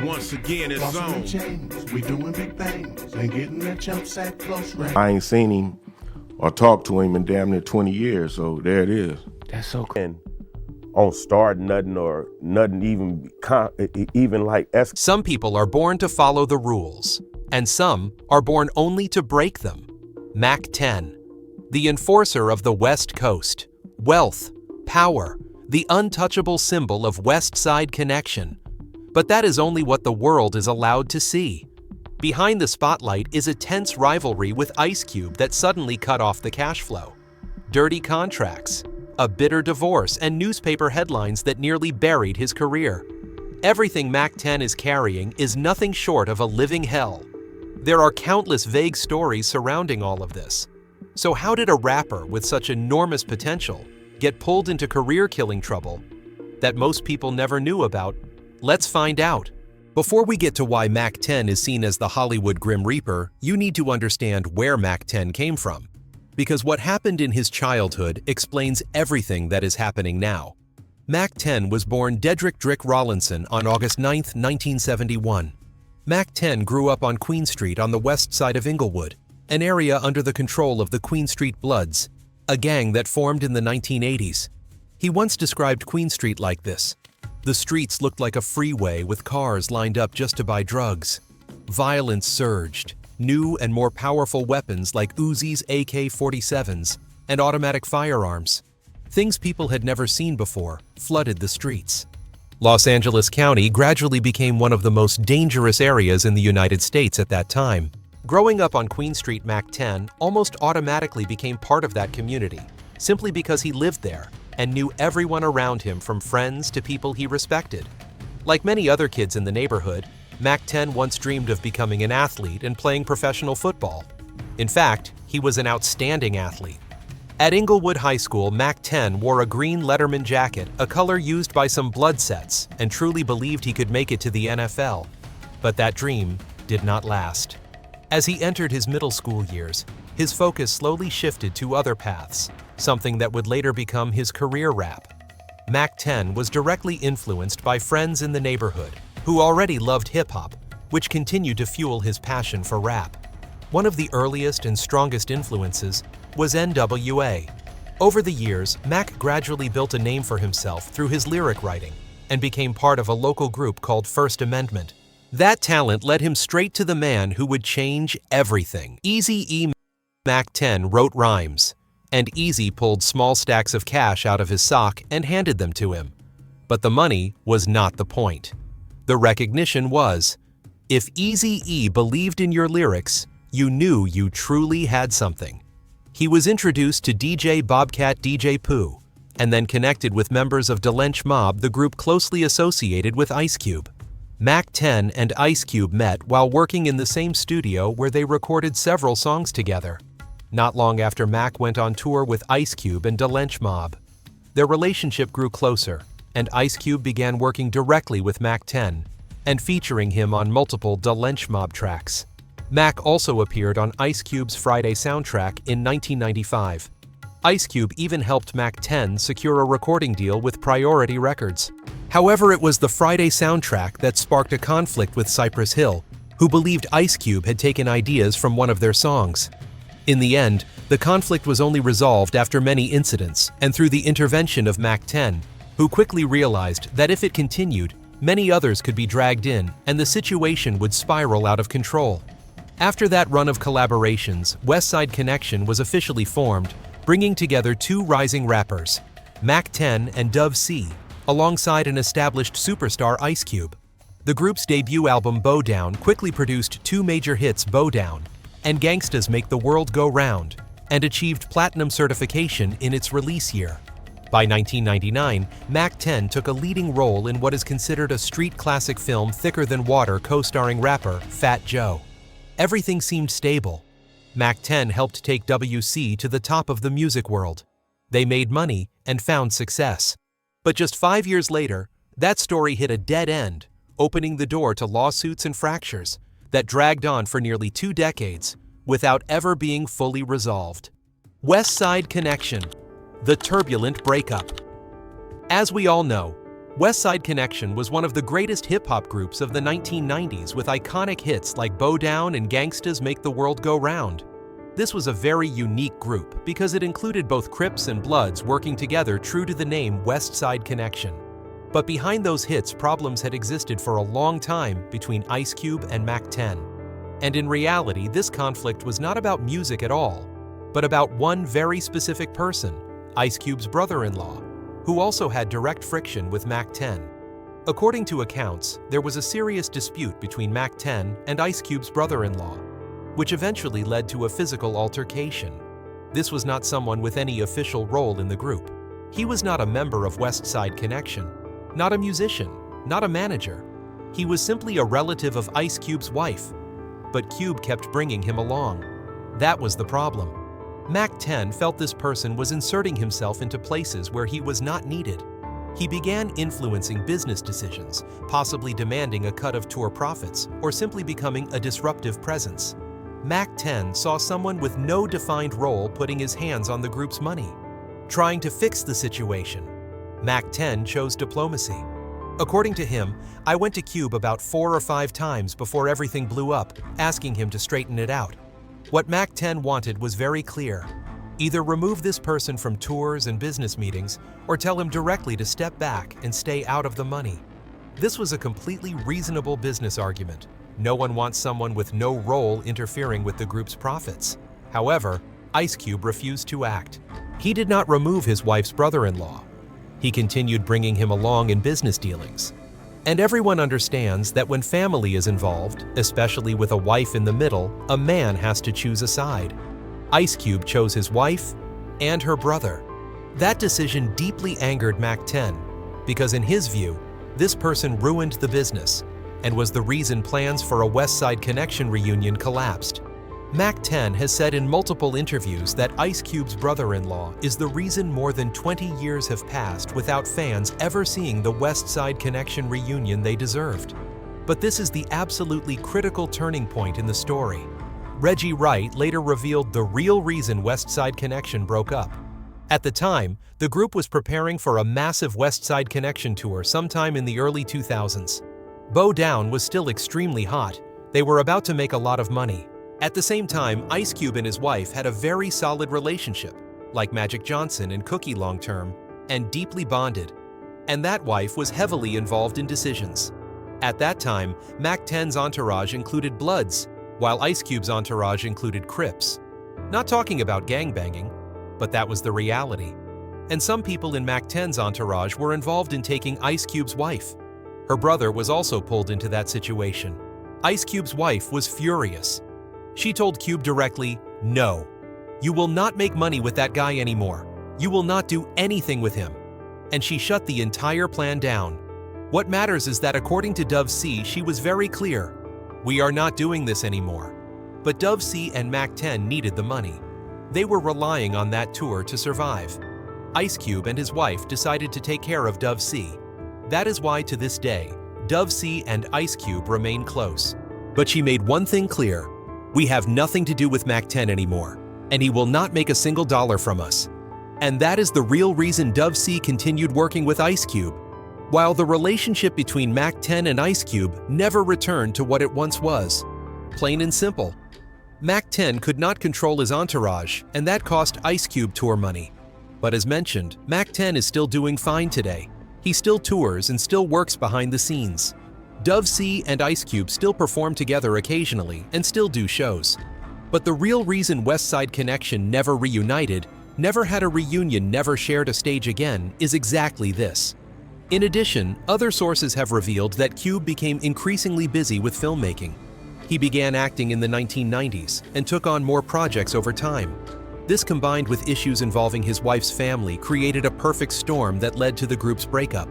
Once again, it's Flossing on. them chains, we doing big things, and getting that jumps at close range. I ain't seen him or talked to him in damn near 20 years, so there it is. That's so cool. And on start nothing or nothing even like Some people are born to follow the rules, and some are born only to break them. Mack 10, the enforcer of the West Coast, wealth, power, the untouchable symbol of Westside Connection. But that is only what the world is allowed to see. Behind the spotlight is a tense rivalry with Ice Cube that suddenly cut off the cash flow. Dirty contracts, a bitter divorce, and newspaper headlines that nearly buried his career. Everything Mack 10 is carrying is nothing short of a living hell. There are countless vague stories surrounding all of this. So how did a rapper with such enormous potential get pulled into career-killing trouble that most people never knew about? Let's find out. Before we get to why Mack 10 is seen as the Hollywood Grim Reaper, you need to understand where Mack 10 came from. Because what happened in his childhood explains everything that is happening now. Mack 10 was born Dedrick Drick Rawlinson on August 9, 1971. Mack 10 grew up on Queen Street on the west side of Inglewood, an area under the control of the Queen Street Bloods, a gang that formed in the 1980s. He once described Queen Street like this: the streets looked like a freeway with cars lined up just to buy drugs. Violence surged. New and more powerful weapons like Uzis, AK-47s, and automatic firearms, things people had never seen before, flooded the streets. Los Angeles County gradually became one of the most dangerous areas in the United States at that time. Growing up on Queen Street, Mack 10 almost automatically became part of that community, simply because he lived there and knew everyone around him, from friends to people he respected. Like many other kids in the neighborhood, Mack 10 once dreamed of becoming an athlete and playing professional football. In fact, he was an outstanding athlete. At Inglewood High School, Mack 10 wore a green Letterman jacket, a color used by some blood sets, and truly believed he could make it to the NFL. But that dream did not last. As he entered his middle school years, his focus slowly shifted to other paths, something that would later become his career rap. Mack 10 was directly influenced by friends in the neighborhood who already loved hip-hop, which continued to fuel his passion for rap. One of the earliest and strongest influences was NWA. Over the years, Mack gradually built a name for himself through his lyric writing and became part of a local group called First Amendment. That talent led him straight to the man who would change everything. Eazy-E. Mack 10 wrote rhymes, and Eazy pulled small stacks of cash out of his sock and handed them to him. But the money was not the point. The recognition was, if Eazy-E believed in your lyrics, you knew you truly had something. He was introduced to DJ Bobcat DJ Pooh, and then connected with members of DeLench Mob, the group closely associated with Ice Cube. Mack 10 and Ice Cube met while working in the same studio where they recorded several songs together. Not long after Mack went on tour with Ice Cube and DeLench Mob, their relationship grew closer, and Ice Cube began working directly with Mack 10 and featuring him on multiple DeLench Mob tracks. Mack also appeared on Ice Cube's Friday soundtrack in 1995. Ice Cube even helped Mack 10 secure a recording deal with Priority Records. However, it was the Friday soundtrack that sparked a conflict with Cypress Hill, who believed Ice Cube had taken ideas from one of their songs. In the end, the conflict was only resolved after many incidents and through the intervention of Mack 10, who quickly realized that if it continued, many others could be dragged in and the situation would spiral out of control. After that run of collaborations, Westside Connection was officially formed, bringing together two rising rappers, Mack 10 and Dove C, alongside an established superstar Ice Cube. The group's debut album Bow Down quickly produced two major hits, Bow Down and Gangsta's Make the World Go Round, and achieved platinum certification in its release year. By 1999, Mack 10 took a leading role in what is considered a street classic film, Thicker Than Water, co-starring rapper Fat Joe. Everything seemed stable. Mack 10 helped take WC to the top of the music world. They made money and found success. But just 5 years later, that story hit a dead end, opening the door to lawsuits and fractures that dragged on for nearly 2 decades without ever being fully resolved. Westside Connection, the turbulent breakup. As we all know, Westside Connection was one of the greatest hip-hop groups of the 1990s with iconic hits like Bow Down and Gangsta's Make the World Go Round. This was a very unique group because it included both Crips and Bloods working together true to the name Westside Connection. But behind those hits, problems had existed for a long time between Ice Cube and Mack 10. And in reality, this conflict was not about music at all, but about one very specific person, Ice Cube's brother-in-law, who also had direct friction with Mack 10. According to accounts, there was a serious dispute between Mack 10 and Ice Cube's brother-in-law, which eventually led to a physical altercation. This was not someone with any official role in the group. He was not a member of Westside Connection, not a musician, not a manager. He was simply a relative of Ice Cube's wife, but Cube kept bringing him along. That was the problem. Mack 10 felt this person was inserting himself into places where he was not needed. He began influencing business decisions, possibly demanding a cut of tour profits or simply becoming a disruptive presence. Mack 10 saw someone with no defined role putting his hands on the group's money. Trying to fix the situation, Mack 10 chose diplomacy. According to him, I went to Cube about 4 or 5 times before everything blew up, asking him to straighten it out. What Mack 10 wanted was very clear. Either remove this person from tours and business meetings, or tell him directly to step back and stay out of the money. This was a completely reasonable business argument. No one wants someone with no role interfering with the group's profits. However, Ice Cube refused to act. He did not remove his wife's brother-in-law. He continued bringing him along in business dealings. And everyone understands that when family is involved, especially with a wife in the middle, a man has to choose a side. Ice Cube chose his wife and her brother. That decision deeply angered Mack 10 because in his view, this person ruined the business and was the reason plans for a Westside Connection reunion collapsed. Mack 10 has said in multiple interviews that Ice Cube's brother-in-law is the reason more than 20 years have passed without fans ever seeing the Westside Connection reunion they deserved. But this is the absolutely critical turning point in the story. Reggie Wright later revealed the real reason Westside Connection broke up. At the time, the group was preparing for a massive Westside Connection tour sometime in the early 2000s. Bow Down was still extremely hot. They were about to make a lot of money. At the same time, Ice Cube and his wife had a very solid relationship, like Magic Johnson and Cookie long-term, and deeply bonded. And that wife was heavily involved in decisions. At that time, Mack 10's entourage included Bloods, while Ice Cube's entourage included Crips. Not talking about gangbanging, but that was the reality. And some people in Mack 10's entourage were involved in taking Ice Cube's wife. Her brother was also pulled into that situation. Ice Cube's wife was furious. She told Cube directly, "No, you will not make money with that guy anymore. You will not do anything with him." And she shut the entire plan down. What matters is that according to Dove C, she was very clear. We are not doing this anymore. But Dove C and Mack 10 needed the money. They were relying on that tour to survive. Ice Cube and his wife decided to take care of Dove C. That is why to this day, Dove C and Ice Cube remain close. But she made one thing clear. We have nothing to do with Mack 10 anymore, and he will not make a single dollar from us. And that is the real reason Dove C continued working with Ice Cube, while the relationship between Mack 10 and Ice Cube never returned to what it once was. Plain and simple. Mack 10 could not control his entourage, and that cost Ice Cube tour money. But as mentioned, Mack 10 is still doing fine today. He still tours and still works behind the scenes. Dove C and Ice Cube still perform together occasionally and still do shows. But the real reason Westside Connection never reunited, never had a reunion, never shared a stage again, is exactly this. In addition, other sources have revealed that Cube became increasingly busy with filmmaking. He began acting in the 1990s and took on more projects over time. This combined with issues involving his wife's family created a perfect storm that led to the group's breakup.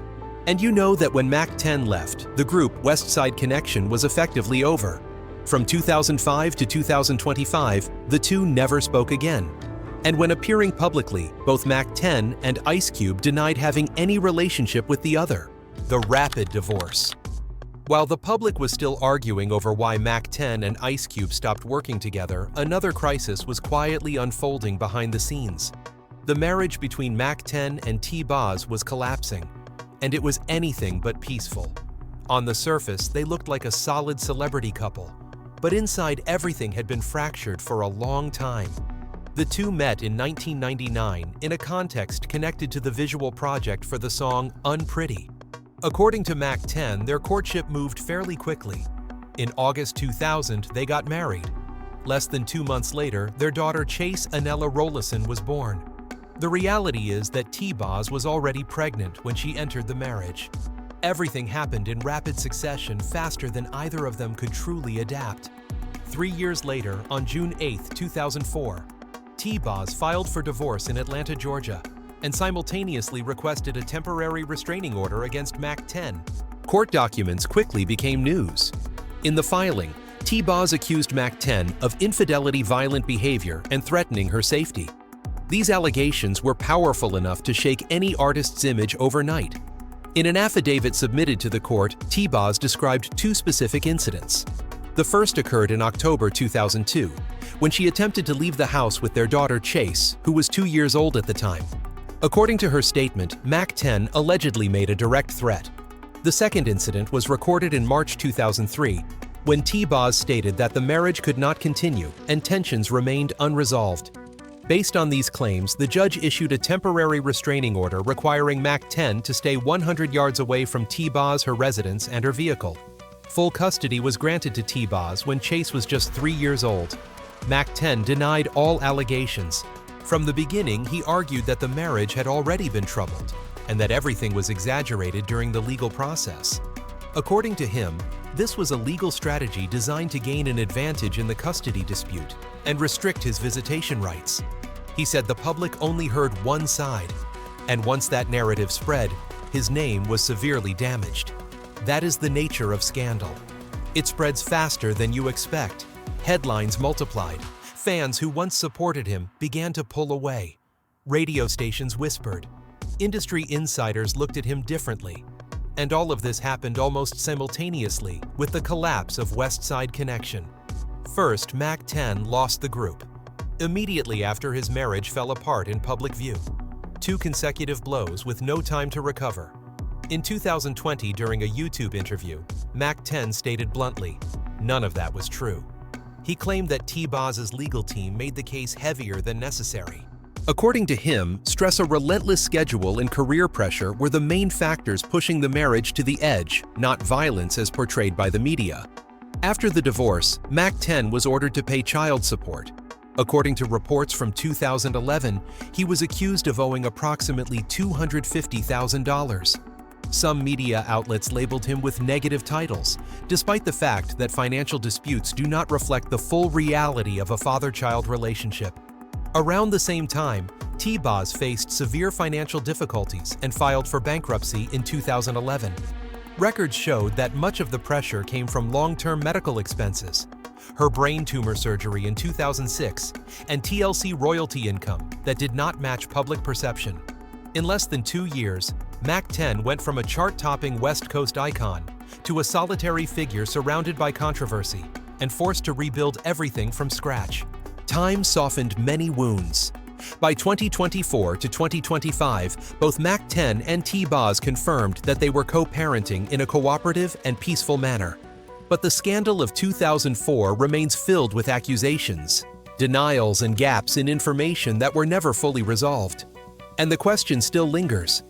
And you know that when Mack 10 left, the group Westside Connection was effectively over. From 2005 to 2025, the two never spoke again. And when appearing publicly, both Mack 10 and Ice Cube denied having any relationship with the other. The rapid divorce. While the public was still arguing over why Mack 10 and Ice Cube stopped working together, another crisis was quietly unfolding behind the scenes. The marriage between Mack 10 and T-Boz was collapsing. and it was anything but peaceful. On the surface, they looked like a solid celebrity couple, but inside everything had been fractured for a long time. The two met in 1999 in a context connected to the visual project for the song Unpretty. According to Mack 10, their courtship moved fairly quickly. In August 2000, they got married. Less than 2 months later, their daughter Chase Anella Rollison was born. The reality is that T-Boz was already pregnant when she entered the marriage. Everything happened in rapid succession, faster than either of them could truly adapt. 3 years later, on June 8, 2004, T-Boz filed for divorce in Atlanta, Georgia, and simultaneously requested a temporary restraining order against Mack 10. Court documents quickly became news. In the filing, T-Boz accused Mack 10 of infidelity, violent behavior, and threatening her safety. These allegations were powerful enough to shake any artist's image overnight. In an affidavit submitted to the court, T-Boz described 2 specific incidents. The first occurred in October 2002, when she attempted to leave the house with their daughter Chase, who was 2 years old at the time. According to her statement, Mack 10 allegedly made a direct threat. The second incident was recorded in March 2003, when T-Boz stated that the marriage could not continue and tensions remained unresolved. Based on these claims, the judge issued a temporary restraining order requiring Mack 10 to stay 100 yards away from T-Boz, her residence, and her vehicle. Full custody was granted to T-Boz when Chase was just 3 years old. Mack 10 denied all allegations. From the beginning, he argued that the marriage had already been troubled and that everything was exaggerated during the legal process. According to him, this was a legal strategy designed to gain an advantage in the custody dispute and restrict his visitation rights. He said the public only heard one side, and once that narrative spread, his name was severely damaged. That is the nature of scandal. It spreads faster than you expect. Headlines multiplied. Fans who once supported him began to pull away. Radio stations whispered. Industry insiders looked at him differently. And all of this happened almost simultaneously with the collapse of Westside Connection. First, Mack 10 lost the group. Immediately after his marriage fell apart in public view. 2 consecutive blows with no time to recover. In 2020, during a YouTube interview, Mack 10 stated bluntly, none of that was true. He claimed that T-Boz's legal team made the case heavier than necessary. According to him, stress, a relentless schedule, and career pressure were the main factors pushing the marriage to the edge, not violence as portrayed by the media. After the divorce, Mack 10 was ordered to pay child support. According to reports from 2011, he was accused of owing approximately $250,000. Some media outlets labeled him with negative titles, despite the fact that financial disputes do not reflect the full reality of a father-child relationship. Around the same time, T-Boz faced severe financial difficulties and filed for bankruptcy in 2011. Records showed that much of the pressure came from long-term medical expenses, her brain tumor surgery in 2006, and TLC royalty income that did not match public perception. In less than 2 years, Mack 10 went from a chart-topping West Coast icon to a solitary figure surrounded by controversy and forced to rebuild everything from scratch. Time softened many wounds. By 2024 to 2025, both Mack 10 and T-Boz confirmed that they were co-parenting in a cooperative and peaceful manner. But the scandal of 2004 remains filled with accusations, denials, and gaps in information that were never fully resolved. And the question still lingers.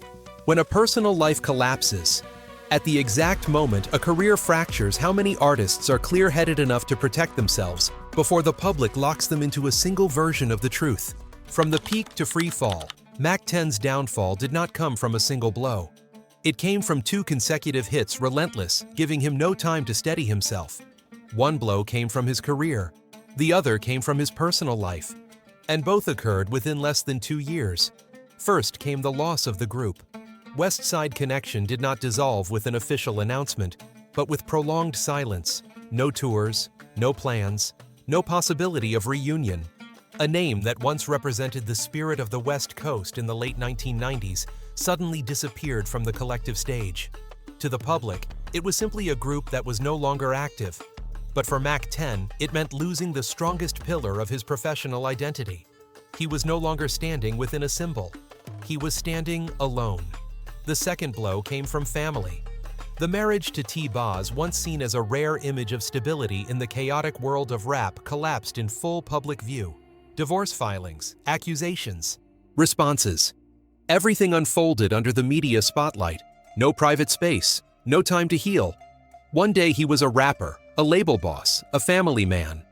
When a personal life collapses, at the exact moment a career fractures, how many artists are clear-headed enough to protect themselves before the public locks them into a single version of the truth? From the peak to free fall, Mack 10's downfall did not come from a single blow. It came from 2 consecutive hits, relentless, giving him no time to steady himself. One blow came from his career, the other came from his personal life, and both occurred within less than 2 years. First came the loss of the group. Westside Connection did not dissolve with an official announcement, but with prolonged silence, no tours, no plans, no possibility of reunion. A name that once represented the spirit of the West Coast in the late 1990s suddenly disappeared from the collective stage. To the public, it was simply a group that was no longer active. But for Mack 10, it meant losing the strongest pillar of his professional identity. He was no longer standing within a symbol. He was standing alone. The second blow came from family. The marriage to T-Boz, once seen as a rare image of stability in the chaotic world of rap, collapsed in full public view. Divorce filings, accusations, responses. Everything unfolded under the media spotlight. No private space, no time to heal. One day he was a rapper, a label boss, a family man.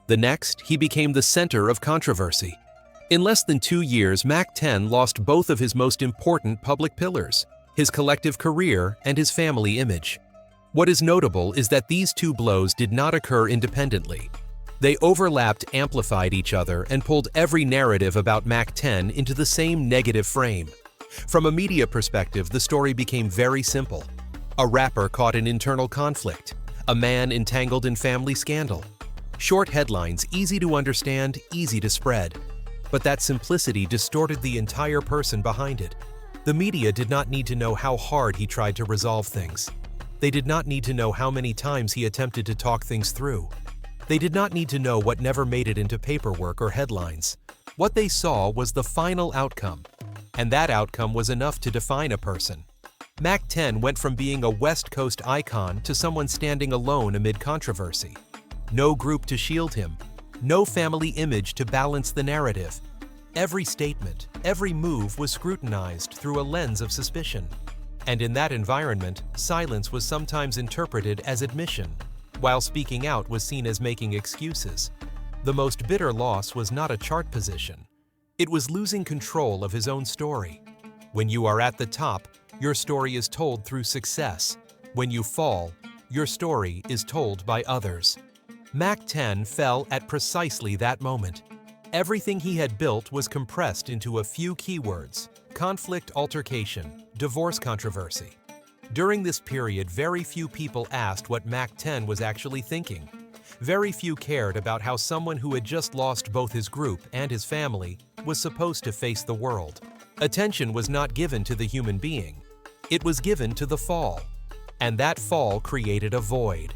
The next, he became the center of controversy. In less than 2 years, Mack 10 lost both of his most important public pillars, his collective career and his family image. What is notable is that these two blows did not occur independently. They overlapped, amplified each other, and pulled every narrative about Mack 10 into the same negative frame. From a media perspective, the story became very simple. A rapper caught in internal conflict, a man entangled in family scandal. Short headlines, easy to understand, easy to spread. But that simplicity distorted the entire person behind it. The media did not need to know how hard he tried to resolve things. They did not need to know how many times he attempted to talk things through. They did not need to know what never made it into paperwork or headlines. What they saw was the final outcome, and that outcome was enough to define a person. Mack 10 went from being a West Coast icon to someone standing alone amid controversy. No group to shield him, no family image to balance the narrative. Every statement, every move was scrutinized through a lens of suspicion. And in that environment, silence was sometimes interpreted as admission, while speaking out was seen as making excuses. The most bitter loss was not a chart position. It was losing control of his own story. When you are at the top, your story is told through success. When you fall, your story is told by others. Mack 10 fell at precisely that moment. Everything he had built was compressed into a few keywords: conflict, altercation, divorce controversy. During this period, very few people asked what Mack 10 was actually thinking. Very few cared about how someone who had just lost both his group and his family was supposed to face the world. Attention was not given to the human being. It was given to the fall. And that fall created a void.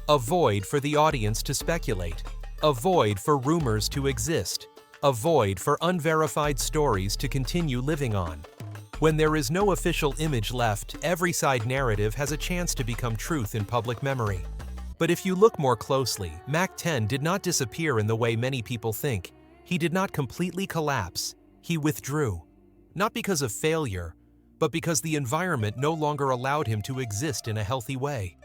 A void for the audience to speculate. A void for rumors to exist. A void for unverified stories to continue living on. When there is no official image left, every side narrative has a chance to become truth in public memory. But if you look more closely, Mack 10 did not disappear in the way many people think. He did not completely collapse. He withdrew. Not because of failure, but because the environment no longer allowed him to exist in a healthy way.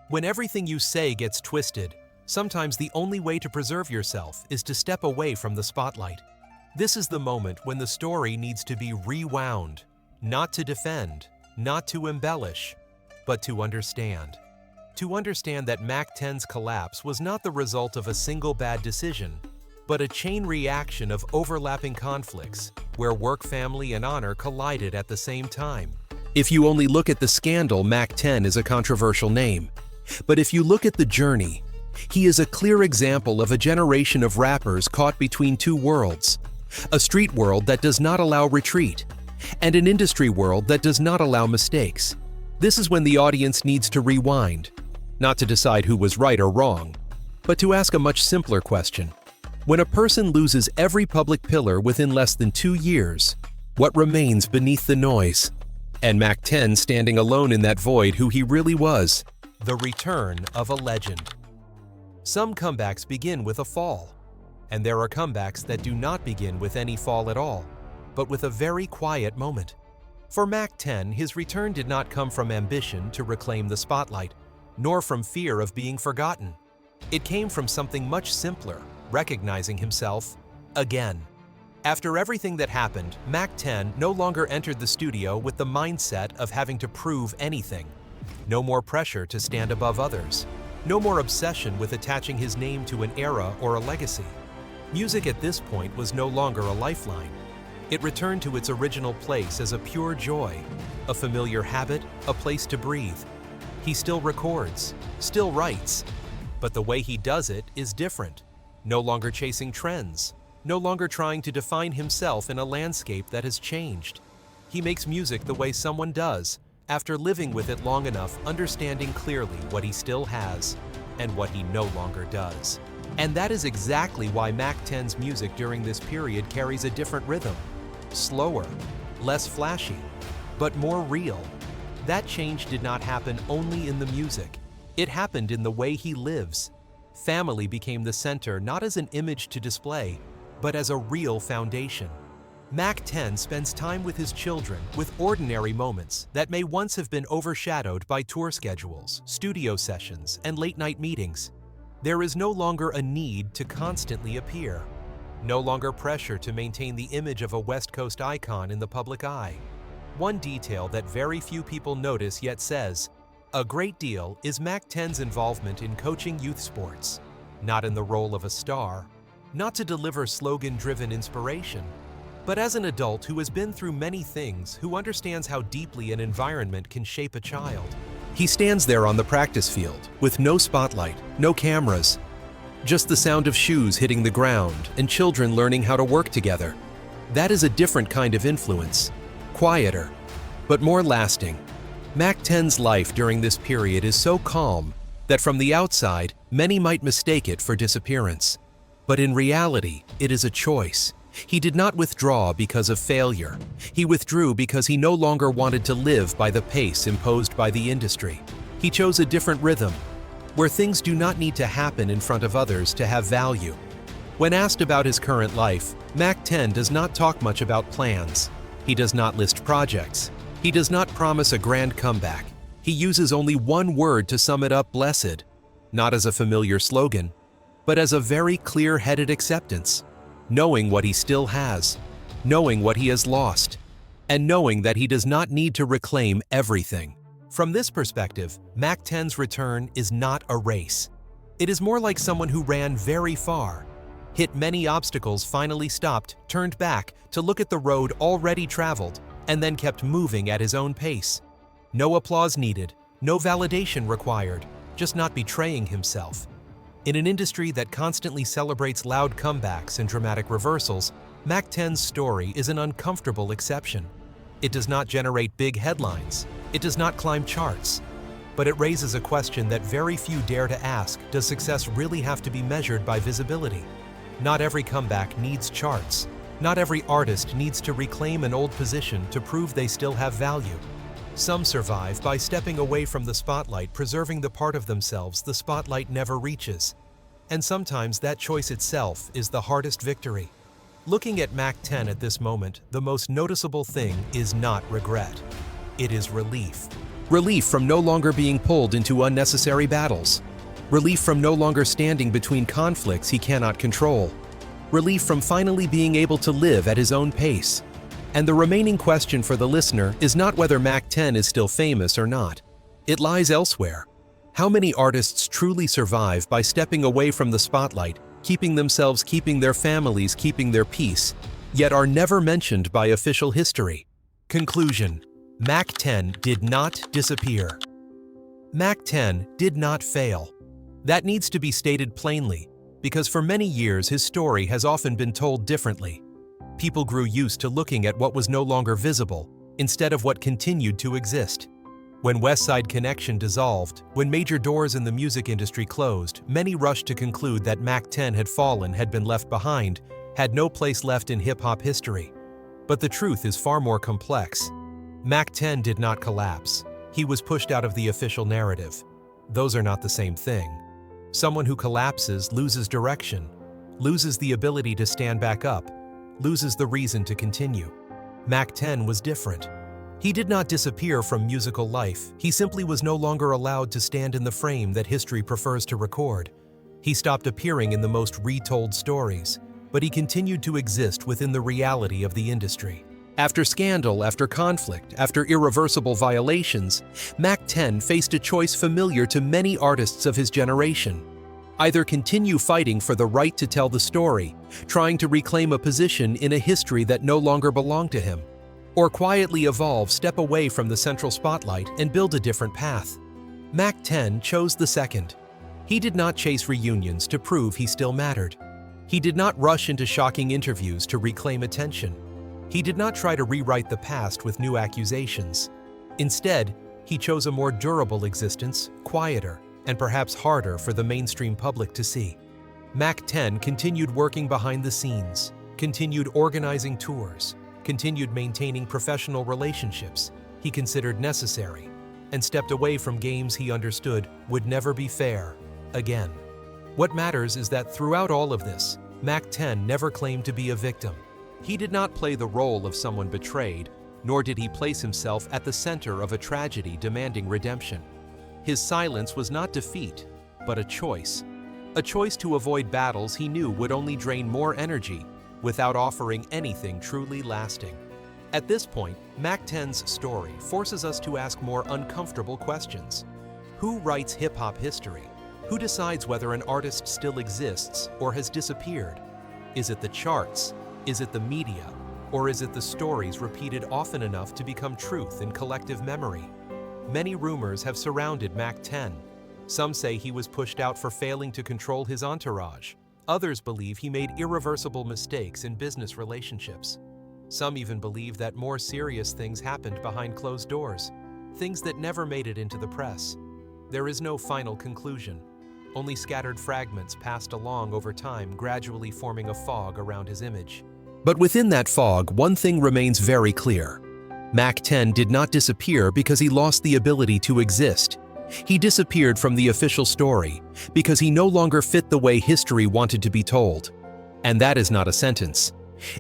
When everything you say gets twisted, sometimes the only way to preserve yourself is to step away from the spotlight. This is the moment when the story needs to be rewound, not to defend, not to embellish, but to understand. To understand that Mack 10's collapse was not the result of a single bad decision, but a chain reaction of overlapping conflicts where work, family, and honor collided at the same time. If you only look at the scandal, Mack 10 is a controversial name. But if you look at the journey, he is a clear example of a generation of rappers caught between two worlds: a street world that does not allow retreat, and an industry world that does not allow mistakes. This is when the audience needs to rewind, not to decide who was right or wrong, but to ask a much simpler question. When a person loses every public pillar within less than 2 years, what remains beneath the noise? And Mack 10 standing alone in that void who he really was, the return of a legend. Some comebacks begin with a fall, and there are comebacks that do not begin with any fall at all, but with a very quiet moment. For Mack 10, his return did not come from ambition to reclaim the spotlight, nor from fear of being forgotten. It came from something much simpler: recognizing himself again. After everything that happened, Mack 10 no longer entered the studio with the mindset of having to prove anything. No more pressure to stand above others. No more obsession with attaching his name to an era or a legacy. Music at this point was no longer a lifeline. It returned to its original place as a pure joy, a familiar habit, a place to breathe. He still records, still writes, but the way he does it is different. No longer chasing trends, no longer trying to define himself in a landscape that has changed. He makes music the way someone does, after living with it long enough, understanding clearly what he still has and what he no longer does. And that is exactly why Mack 10's music during this period carries a different rhythm. Slower, less flashy, but more real. That change did not happen only in the music. It happened in the way he lives. Family became the center not as an image to display, but as a real foundation. Mack 10 spends time with his children with ordinary moments that may once have been overshadowed by tour schedules, studio sessions, and late-night meetings. There is no longer a need to constantly appear. No longer pressure to maintain the image of a West Coast icon in the public eye. One detail that very few people notice yet says a great deal is Mack 10's involvement in coaching youth sports, not in the role of a star, not to deliver slogan-driven inspiration, but as an adult who has been through many things, who understands how deeply an environment can shape a child. He stands there on the practice field with no spotlight, no cameras, just the sound of shoes hitting the ground and children learning how to work together. That is a different kind of influence, quieter, but more lasting. Mack 10's life during this period is so calm that from the outside, many might mistake it for disappearance. But in reality, it is a choice. He did not withdraw because of failure. He withdrew because he no longer wanted to live by the pace imposed by the industry. He chose a different rhythm, where things do not need to happen in front of others to have value. When asked about his current life, Mack 10 does not talk much about plans. He does not list projects. He does not promise a grand comeback. He uses only one word to sum it up: blessed, not as a familiar slogan, but as a very clear-headed acceptance, knowing what he still has, knowing what he has lost, and knowing that he does not need to reclaim everything. From this perspective, Mack 10's return is not a race. It is more like someone who ran very far, hit many obstacles, finally stopped, turned back to look at the road already traveled, and then kept moving at his own pace. No applause needed, no validation required, just not betraying himself. In an industry that constantly celebrates loud comebacks and dramatic reversals, Mack 10's story is an uncomfortable exception. It does not generate big headlines. It does not climb charts. But it raises a question that very few dare to ask: does success really have to be measured by visibility? Not every comeback needs charts. Not every artist needs to reclaim an old position to prove they still have value. Some survive by stepping away from the spotlight, preserving the part of themselves the spotlight never reaches. And sometimes that choice itself is the hardest victory. Looking at Mack 10 at this moment, the most noticeable thing is not regret. It is relief. Relief from no longer being pulled into unnecessary battles. Relief from no longer standing between conflicts he cannot control. Relief from finally being able to live at his own pace. And the remaining question for the listener is not whether Mack 10 is still famous or not. It lies elsewhere. How many artists truly survive by stepping away from the spotlight, keeping themselves, keeping their families, keeping their peace, yet are never mentioned by official history? Conclusion: Mack 10 did not disappear. Mack 10 did not fail. That needs to be stated plainly, because for many years his story has often been told differently. People grew used to looking at what was no longer visible, instead of what continued to exist. When Westside Connection dissolved, when major doors in the music industry closed, many rushed to conclude that Mack 10 had fallen, had been left behind, had no place left in hip-hop history. But the truth is far more complex. Mack 10 did not collapse. He was pushed out of the official narrative. Those are not the same thing. Someone who collapses loses direction, loses the ability to stand back up, loses the reason to continue. Mack 10 was different. He did not disappear from musical life. He simply was no longer allowed to stand in the frame that history prefers to record. He stopped appearing in the most retold stories, but he continued to exist within the reality of the industry. After scandal, after conflict, after irreversible violations, Mack 10 faced a choice familiar to many artists of his generation. Either continue fighting for the right to tell the story, trying to reclaim a position in a history that no longer belonged to him, or quietly evolve, step away from the central spotlight and build a different path. Mack 10 chose the second. He did not chase reunions to prove he still mattered. He did not rush into shocking interviews to reclaim attention. He did not try to rewrite the past with new accusations. Instead, he chose a more durable existence, quieter, and perhaps harder for the mainstream public to see. Mack 10 continued working behind the scenes, continued organizing tours, continued maintaining professional relationships, he considered necessary, and stepped away from games he understood would never be fair again. What matters is that throughout all of this, Mack 10 never claimed to be a victim. He did not play the role of someone betrayed, nor did he place himself at the center of a tragedy demanding redemption. His silence was not defeat, but a choice to avoid battles he knew would only drain more energy without offering anything truly lasting. At this point, Mack 10's story forces us to ask more uncomfortable questions. Who writes hip-hop history? Who decides whether an artist still exists or has disappeared? Is it the charts? Is it the media? Or is it the stories repeated often enough to become truth in collective memory? Many rumors have surrounded Mack 10. Some say he was pushed out for failing to control his entourage. Others believe he made irreversible mistakes in business relationships. Some even believe that more serious things happened behind closed doors, things that never made it into the press. There is no final conclusion, only scattered fragments passed along over time, gradually forming a fog around his image. But within that fog, one thing remains very clear. Mack 10 did not disappear because he lost the ability to exist. He disappeared from the official story because he no longer fit the way history wanted to be told. And that is not a sentence.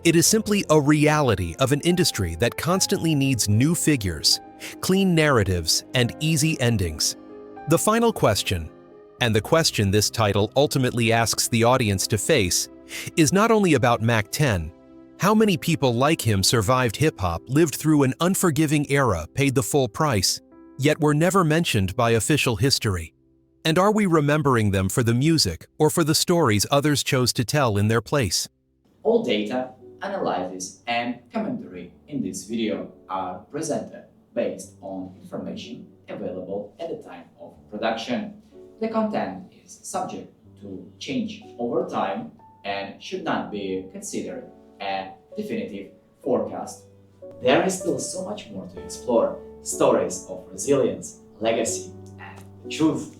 It is simply a reality of an industry that constantly needs new figures, clean narratives, and easy endings. The final question, and the question this title ultimately asks the audience to face, is not only about Mack 10. How many people like him survived hip-hop, lived through an unforgiving era, paid the full price, yet were never mentioned by official history? And are we remembering them for the music or for the stories others chose to tell in their place? All data, analysis, and commentary in this video are presented based on information available at the time of production. The content is subject to change over time and should not be considered a definitive forecast. There is still so much more to explore: stories of resilience, legacy, and the truth.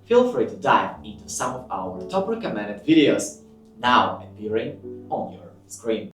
Feel free to dive into some of our top recommended videos now appearing on your screen.